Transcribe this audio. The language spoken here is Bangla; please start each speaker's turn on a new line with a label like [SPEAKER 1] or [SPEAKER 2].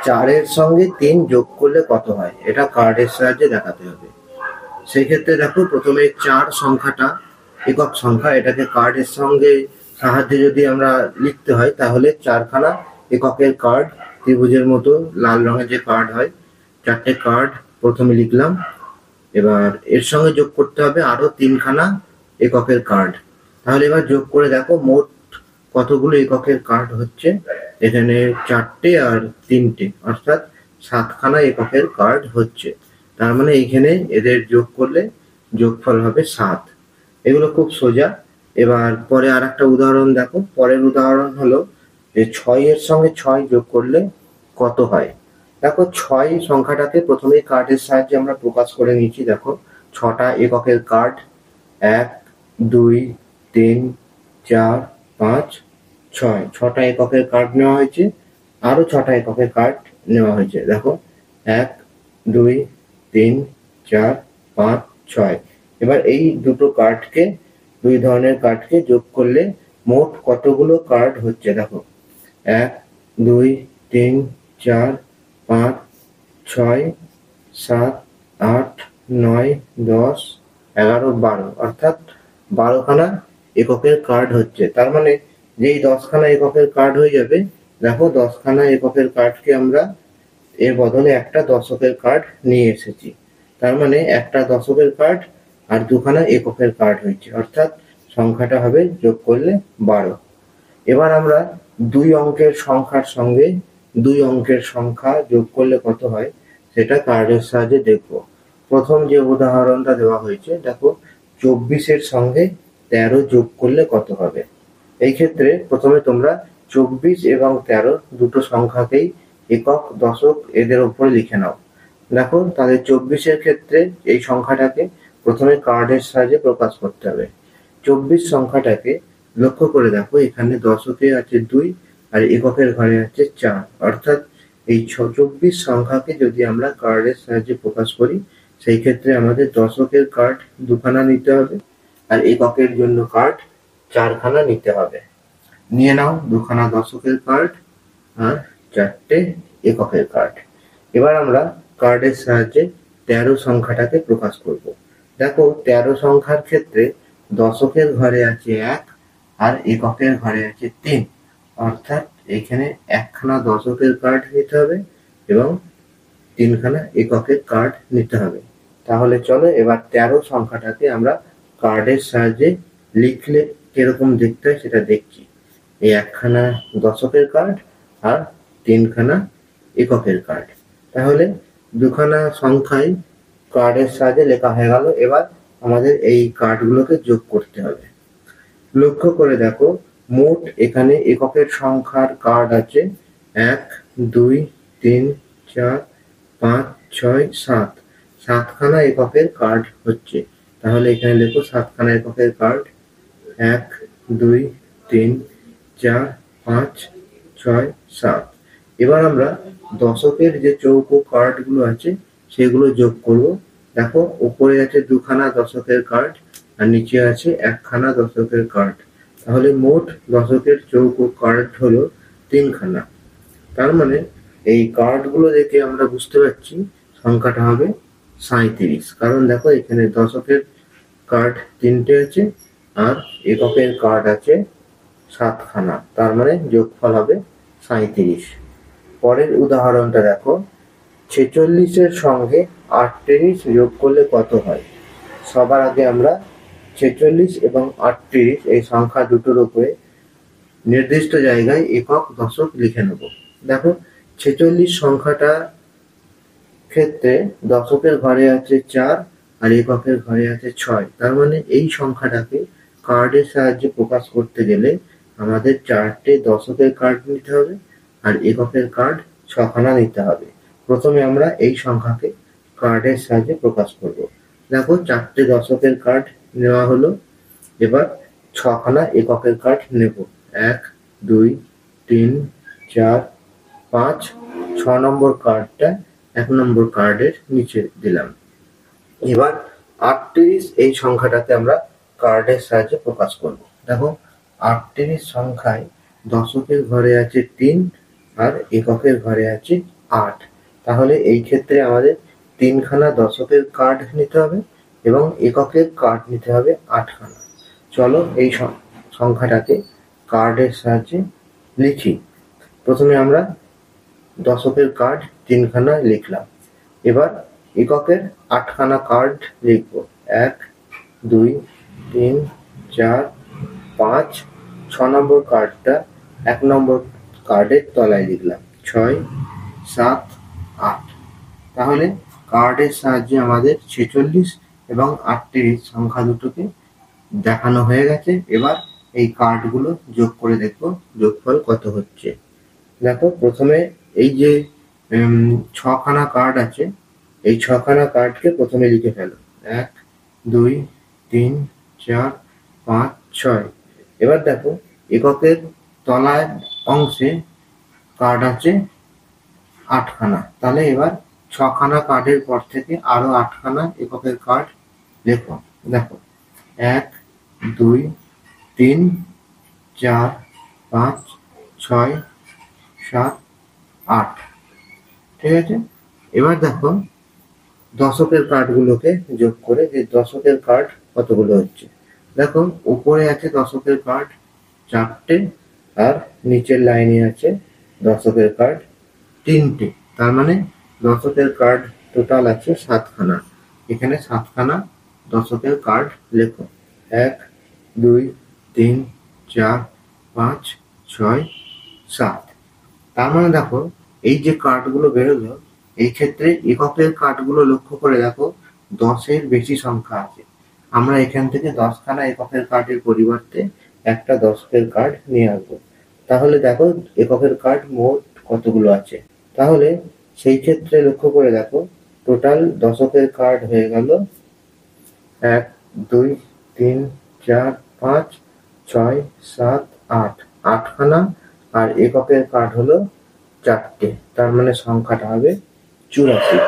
[SPEAKER 1] 4-এর সঙ্গে 3 যোগ করলে কত হয়, এটা কার্ডের সাহায্যে দেখাতে হবে। সেই ক্ষেত্রে দেখো, প্রথমে 4 সংখ্যাটা একক সংখ্যা, এটাকে কার্ডের সঙ্গে সাহায্যে যদি আমরা লিখতে হয় তাহলে 4খানা এককের কার্ড, ত্রিভুজের মতো লাল রঙের যে কার্ড হয়, 4টে কার্ড প্রথমে লিখলাম। এবার এর সঙ্গে যোগ করতে হবে আরো 3খানা এককের কার্ড। তাহলে এবার যোগ করে দেখো মোট কতগুলো এককের কার্ড হচ্ছে। এখানে 4টে আর 3টে, অর্থাৎ 7খানা এককের কার্ড হচ্ছে। তার মানে এইখানে এদের যোগ করলে যোগফল হবে 7। এগুলো খুব সোজা। এবার পরে আর একটা উদাহরণ দেখো। পরের উদাহরণ হলো যে 6-এর সঙ্গে 6 যোগ করলে কত হয়। দেখো 6 সংখ্যাটাকে প্রথমে কার্ডের সাহায্যে আমরা প্রকাশ করে নিচ্ছি। দেখো 6টা এককের কার্ড, 1 2 3 4 5 6, 6টা এককের কার্ড নেওয়া হয়েছে। আরো 6টা এককের কার্ড নেওয়া হয়েছে। দেখো 1 2 3 4 5 6। এবার এই দুটো কার্ডকে, দুই ধরনের কার্ডকে যোগ করলে মোট কতগুলো কার্ড হচ্ছে। দেখো 1 2 3 4 5 6 7 8 9 10 11 12, অর্থাৎ 12খানা এককের কার্ড হচ্ছে। তার মানে যেই 10খানা এককের কার্ড হয়ে যাবে, দেখো 10খানা এককের কার্ডকে আমরা এর বদলে একটা দশকের কার্ড নিয়ে এসেছি। তার মানে একটা দশকের কার্ড আর 2খানা এককের কার্ড হয়েছে, অর্থাৎ সংখ্যাটা হবে যোগ করলে 12। এবার আমরা 2 অঙ্কের সংখ্যার সঙ্গে 2 অঙ্কের সংখ্যা যোগ করলে কত হয় সেটা কার্ডের সাহায্যে দেখব। প্রথম যে উদাহরণটা দেওয়া হয়েছে, দেখো 24-এর সঙ্গে 13 যোগ করলে কত হবে। এই ক্ষেত্রে প্রথমে তোমরা 24 এবং 13 দুটো সংখ্যাকেই একক, দশক এদের উপরে লিখে নাও। দেখো তাহলে 24-এর ক্ষেত্রে এই সংখ্যাটাকে প্রথমে কার্ডের সাহায্যে প্রকাশ করতে হবে। 24 সংখ্যাটাকে লক্ষ্য করে দেখো, এখানে দশকে আছে 2 আর এককের ঘরে আছে 4, অর্থাৎ এই 24 সংখ্যাকে যদি আমরা কার্ডের সাহায্যে প্রকাশ করি, সেই ক্ষেত্রে আমাদের দশকের কার্ড 2খানা নিতে হবে আর এককের জন্য কার্ড 4খানা নিতে হবে। নিয়ে নাও 2খানা দশকের কার্ড আর 4টে এককের কার্ড। এবার আমরা কার্ডের সাহায্যে 13 সংখ্যাটাকে প্রকাশ করব। দেখো 13 সংখ্যার ক্ষেত্রে দশকের ঘরে আছে 1 আর এককের ঘরে আছে 3, অর্থাৎ এখানে 1খানা দশকের কার্ড নিতে হবে এবং 3খানা এককের কার্ড নিতে হবে। তাহলে চলো এবার 13 সংখ্যাটাকে আমরা কার্ডের সাহায্যে লিখলে কিরকম দেখতে হয় সেটা দেখছি। এই 1খানা দশকের কার্ড আর 3খানা এককের কার্ড। তাহলে 2খানা সংখ্যাই কার্ডের সাহায্যে লেখা হয়ে গেল। এবার আমাদের এই কার্ডগুলোকে যোগ করতে হবে। লক্ষ্য করে দেখো, মোট এখানে এককের সংখ্যার কার্ড আছে 1 2 3 4 5 6 7, 7খানা এককের কার্ড হচ্ছে। তাহলে এখানে লেখো 7খানা এককের কার্ড, 1 2 3 4 5 6 7। এবার আমরা দশকের যে চৌকো কার্ডগুলো আছে সেগুলো যোগ করব। দেখো উপরে আছে 2খানা দশকের কার্ড আর নিচে আছে 1খানা দশকের কার্ড। তাহলে মোট দশকের চৌকো কার্ড হলো 3খানা। তার মানে এই কার্ডগুলো দেখে আমরা বুঝতে পারছি সংখ্যাটা হবে 37। কারণ দেখো এখানে দশকের কার্ড 3টে আছে আর এককের কার্ড আছে 7খানা, তার মানে যোগফল হবে 37। পরের উদাহরণটা দেখো, 46-এর সঙ্গে 38 যোগ করলে কত হয়। সবার আগে আমরা 46 এবং 38 এই সংখ্যা দুটোর উপরে নির্দিষ্ট জায়গায় একক, দশক লিখে নেব। দেখো 46 সংখ্যাটা ক্ষেত্রে দশকের ঘরে আছে 4 আর এককের ঘরে আছে 6। তার মানে এই সংখ্যাটাকে কার্ডের সাহায্যে প্রকাশ করতে গেলে আমাদের 4টে দশকের কার্ড নিতে হবে আর এককের কার্ড 6খানা নিতে হবে। প্রথমে আমরা এই সংখ্যাকে কার্ডের সাহায্যে প্রকাশ করব। দেখো 4টে দশকের কার্ড নেওয়া হলো। এবার 6খানা এককের কার্ড নেব। 1 2 3 4 5, 6 নম্বর কার্ডটা 1 নম্বর কার্ডের নিচে দিলাম। এবার 38 এই সংখ্যাটাকে আমরা কার্ডের সাহায্যে প্রকাশ করব। দেখো 38 সংখ্যায় দশকের ঘরে আছে 3 আর এককের ঘরে আছে 8। তাহলে এই ক্ষেত্রে আমাদের 3খানা দশকের কার্ড নিতে হবে এবং এককের কার্ড নিতে হবে 8খানা। চলো এই সংখ্যাটাকে কার্ডের সাহায্যে লিখি। প্রথমে আমরা দশকের কার্ড 3খানা লিখলাম। এবার এককের 8খানা কার্ড লিখব। 1, 2, 3, 4, 5, 6 নম্বর কার্ডটা 1 নম্বর কার্ডের তলায় লিখলাম। 6, 7, 8। তাহলে কার্ডের সাহায্যে আমাদের 46 এবং 38 সংখ্যা দুটোকে দেখানো হয়ে গেছে। এবার এই কার্ডগুলো যোগ করে দেখবো যোগফল কত হচ্ছে। দেখো প্রথমে এই যে 6খানা কার্ড আছে, এই 6খানা কার্ডকে প্রথমে লিখে ফেলো। 1, 2, 3, 4, 5, 6। এবার দেখো এককের তলায় অংশে কার্ড আছে 8খানা। তাহলে এবার 6খানা কার্ডের পর থেকে আরো 8খানা এককের কার্ড লেখো। দেখো 1, 2, 3, 4, 5, 6, 7, 8। ঠিক আছে। এবার দেখো দশকের কার্ডগুলোকে যোগ করে যে দশকের কার্ড কতগুলো হচ্ছে। দেখো উপরে আছে দশকের কার্ড 4টে আর নিচের লাইনে আছে দশকের কার্ড 3টে। তার মানে দশকের কার্ড টোটাল আছে 7খানা। এখানে 7খানা দশকের কার্ড লেখো। 1, 2, 3, 4, 5, 6, 7। তার মানে দেখো এই যে কার্ডগুলো বেরোলো, এই ক্ষেত্রে এককের কার্ডগুলো লক্ষ্য করে দেখো 10-এর বেশি সংখ্যা আছে। আমরা এখান থেকে 10খানা এককের কার্ডের পরিবর্তে একটা দশকের কার্ড নিয়ে আসবো। তাহলে দেখো এককের কার্ড মোট কতগুলো আছে। তাহলে সেই ক্ষেত্রে লক্ষ্য করে দেখো টোটাল দশকের কার্ড হয়ে গেল 1, 2, 3, 4, 5, 6, 7, 8। 8খানা আর এককের কার্ড হলো 4টে। তার মানে সংখ্যাটা হবে 84।